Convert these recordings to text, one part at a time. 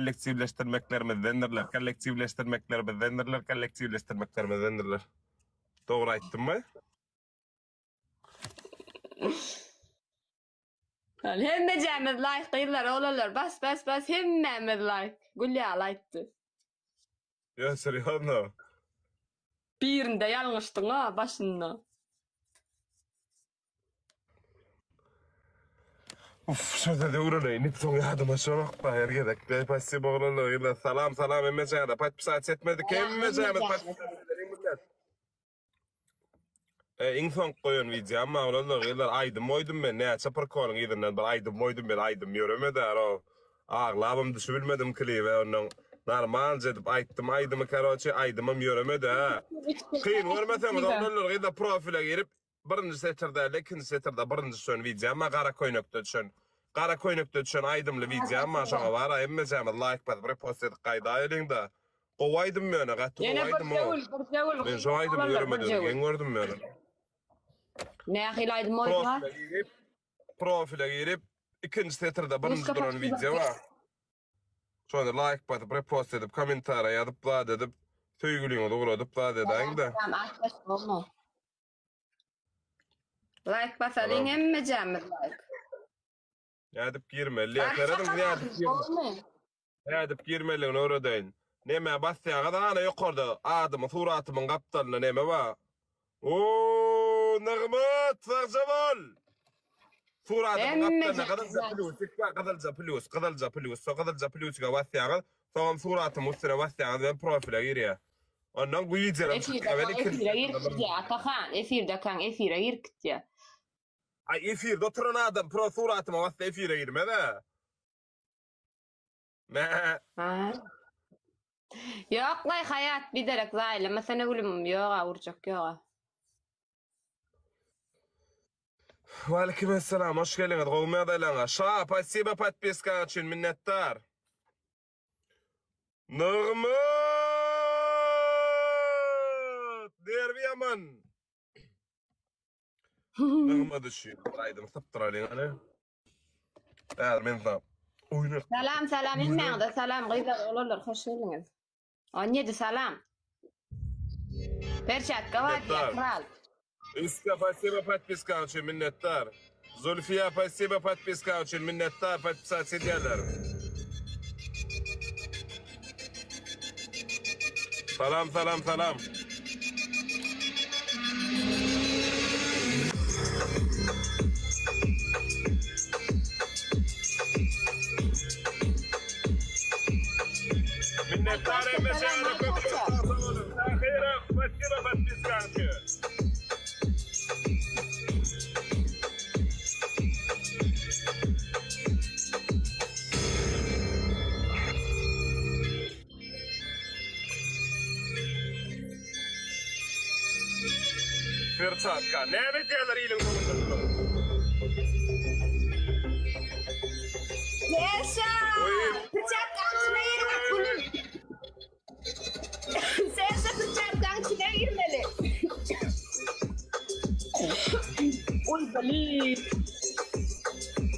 kollektivleştirmeklerimizdendirler. Doğru aytdym mı? Hemme jämiz like dýýlar olalar. Bas hemmemiz like. Gülýa aýtdy. Ya serýazno. Birinde ýalňyşdyň ha başynda. Şurada da uğrayın. Nip son yadıma şorak da hergedek. De passi boğlanlar. Salam emmecağda. Pat psaat etmedik. Emmecağda pat psaat İnsan koyun video ama olanlar aydım moydum ben. Ne çapar kolun gidinden bir aydım moydum ben aydım yürüme der o. Ağlabım düşürmedim klibe onun. Normal edip aydım karoçi aydımım yürüme de. Kıyın görmesem olanlar gida profile girip birinci setirde, ikinci setirde birinci sön video ama qara koynukda düşön aydımlı video ama şoňa bara emmejäme like bas repost edip gaýda elinde. Gowaydym meni gatdy gowaydym o. Ben şo aydym yürümedim. Gen gördüm meni. Nähil aydym oýda? Profile girip ikinci setirde birinci duran video var. Şoňa like bas repost edip kommentara ýazyp blad edip söýgüliňi doguladyp blad edäň-de. Like basadyň emmejäme like. Ýadyp girmeli, ýadyp girmeli oradaýyn. Näme basýaga da ana ýokarda adymy, suratymyň gapdalyna näme bar? Oo, Nigmat, Fagzabal. Suratymyň gapdalyna gadalja plusga basýaga, soňam suratym üstüne basýaga we profile girýär. Ondan guýjylar. Efirde kan efire girkitýär. Ay efirde oturan adam pro suratyma basýa efire girmede. Yok lay hayat biderek zaýla. Mesene gülüm yoga urjak yoga. Waleyküm selam. Hoş geldiňiz. Gowmaya daýlaňa. Spasiba podpiska üçin minnettar. Nigmat! Derbi yaman. Nigmat düşýär. Aýdym saptyralyn ana. Men zap. Oynar. Salam inmeňde salam gyýda olarlar hoş geldiňiz. Anýedy salam. Perçatka wadiýa kral. Spasiba podpiska üçin minnettar. Zulfiya spasiba podpiska üçin minnettar. Podpisat edýärler. Salam. Minnettar emmejäme köp. Ahira spasiba podpiska üçin. Perçatka. Näme diýerler ýylyň sonunda? Yaşa! Perçatkan içine girme kulüm. Serse perçatkan içine girmeli. Uy bali.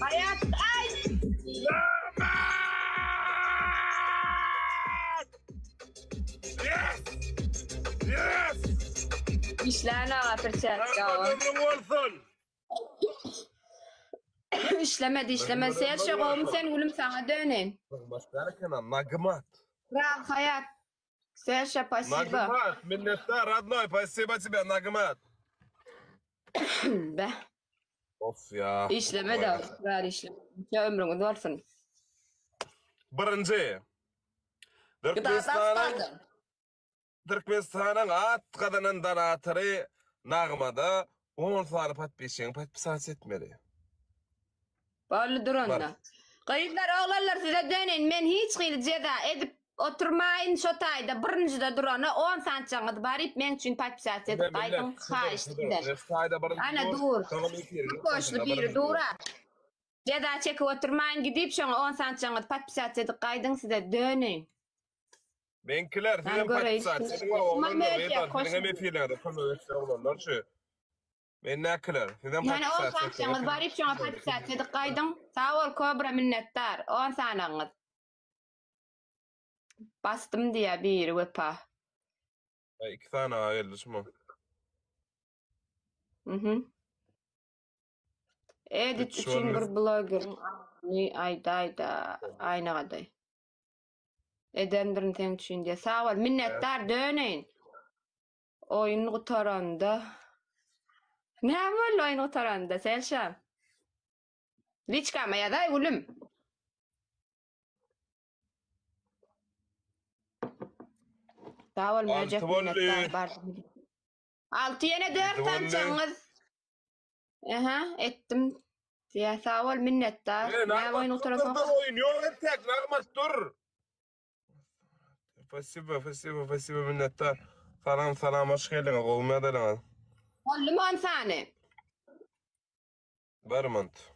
Hayat ay! Yes! İşlerine perçatka. İşlemedi. Serse gowum sen gülüm sana dönen. Başlarken Nigmat. Bravo hayat. Serse pasiba. Nigmat, minnettar родной, спасибо тебе, Nigmat. Be. Of ya. İşlemedi. Bravo işlem. Ya ömrüňiz bolsun. Birinji. Türkmenistan'ın at kadının donatörü Nagmada 10 sany podpisat etmeli. Ballı duranda. Gaýtlar oglanlar size dönen men hiç gyly jeda edip oturmaýyn şo taýda birinjide durana 10 sançaňyz baryp men üçin podpisat edip gaýdym haýyşdylar. Ana dur. Koşlu biri dura. Jeda çekip oturmaýyn gidip şoňa 10 sançaňyz podpisat edip gaýdyň size dönen. Benkiler sizin podpisat edip olanlar efirlerde olanlar şu. Men näkiler sizin yani 10 sançaňyz baryp şoňa podpisat edip gaýdyň. Sağ ol kobra minnettar 10 sanaňyz. Bastım diye bir wepa. 2 tane geldi şu. Edit Üç üçün olmaz. bir blogger'ın ayda ayna gaday. Edendirin teň üçün diye. Sağ ol, minnettar döneyin. Oyun gutaranda. Ne bolly oyun gutaranda Selşan? Liçkama ya da ulum. Sağ ol, möjek minnettar bar. 6 yene 4 tançaňyz. Aha, ettim. Ya sağ ol, minnettar. Ne oyun gutarasan? Oyun yok tek nagmat dur. Спасибо, minnettar. Salam, hoş geldin. Golmaya da lan. Ollum 10 sani. Barmont.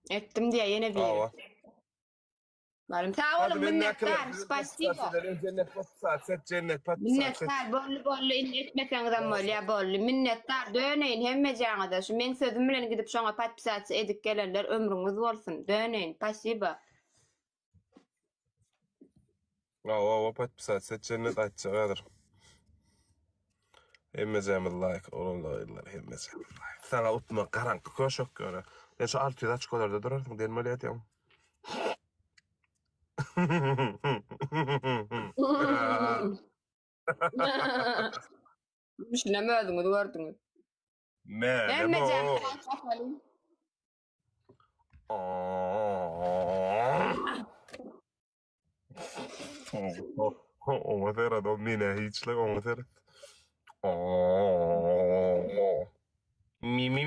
Ettim diye yine bir. Ava. Varım sağ olun, minnettar. Spasibo. Cennet pat. Minnettar, bolly etmeseňizem bolýa bolly. Minnettar döneyin hemme jaňyda. Şu men sözüm bilen gidip şoňa patpisat edip gelenler ömrüňiz bolsun. Döneyin. Spasibo. Ava pat cennet açýadyr. Hemme jamyl like olanlar hemme jamyl like. Sana utma karanky köşök göre. Ben şu 6 aç kadar durardım denmeli etýär. Düşünemezdim, gördüňiz. Hemme jaňyl like. Oma tera domina hiçle oma tera. Mi.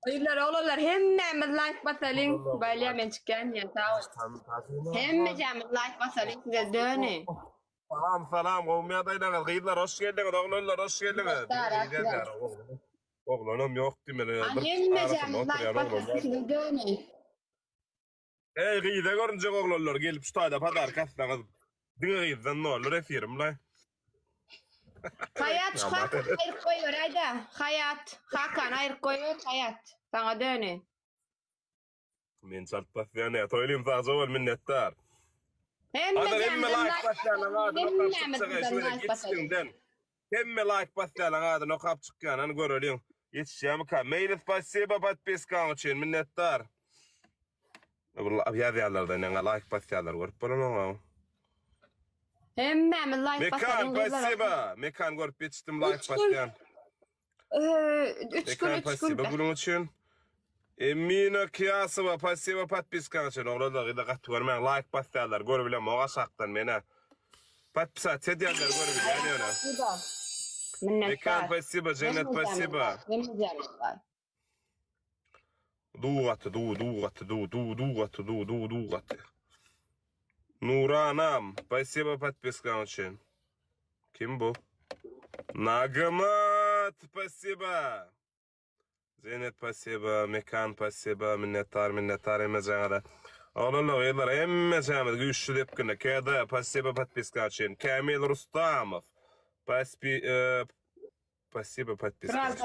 Hayırlar oğlanlar hemmemiz like basalım. Böyle men çıkan ya sağ ol. Hemmemiz like basalım size döneyin. Salam. Olmaya dayıdan gıydılar. Hoş geldiniz. Oğlanlar hoş geldiniz. Oğlanım yok demeli. Hemmemiz like basalım size döneyin. Gıyda görünce oğlanlar gelip şu tayda padar kasına kızım. Dine gıydan ne olur efirim lan. Hayat Hakan ayır koyuyor ayda. Hayat Hakan ayır koyuyor hayat. Sana döneyin. Men saltpas yani toylim fazla ol minnettar. Hemmemiz Hemme like basyalan Hemme like basyalan adın okap çıkkan hani görölüň. Yetişýärmi ka? Mail spasiba подпискаň üçin minnettar. Bu ýazýarlarda näme like basýarlar görüp bolan. Hemmemiz like basalım. Mekan görüp geçtim like basýan. 3 gün Spasiba bunun üçin. Emina Kiyasova pasiva подпискаň üçin oğlanlar ýa-da gatwarman like basýarlar görüp bilen moga sakdan mene. Подписать edýärler görüp bilen ýa-da. Mekan спасибо, Cennet спасибо. Дугаты. Нуранам, спасибо подпискаň üçin. Kim bu? Nagmat, спасибо. Cennet спасибо, Mekan спасибо, minnettar emme jaňada. Oğlanlar ýylar emme jaňada güýçli dep gine. Käde спасибо подпискаň üçin. Kamil Rustamov. Спасибо подпискаň.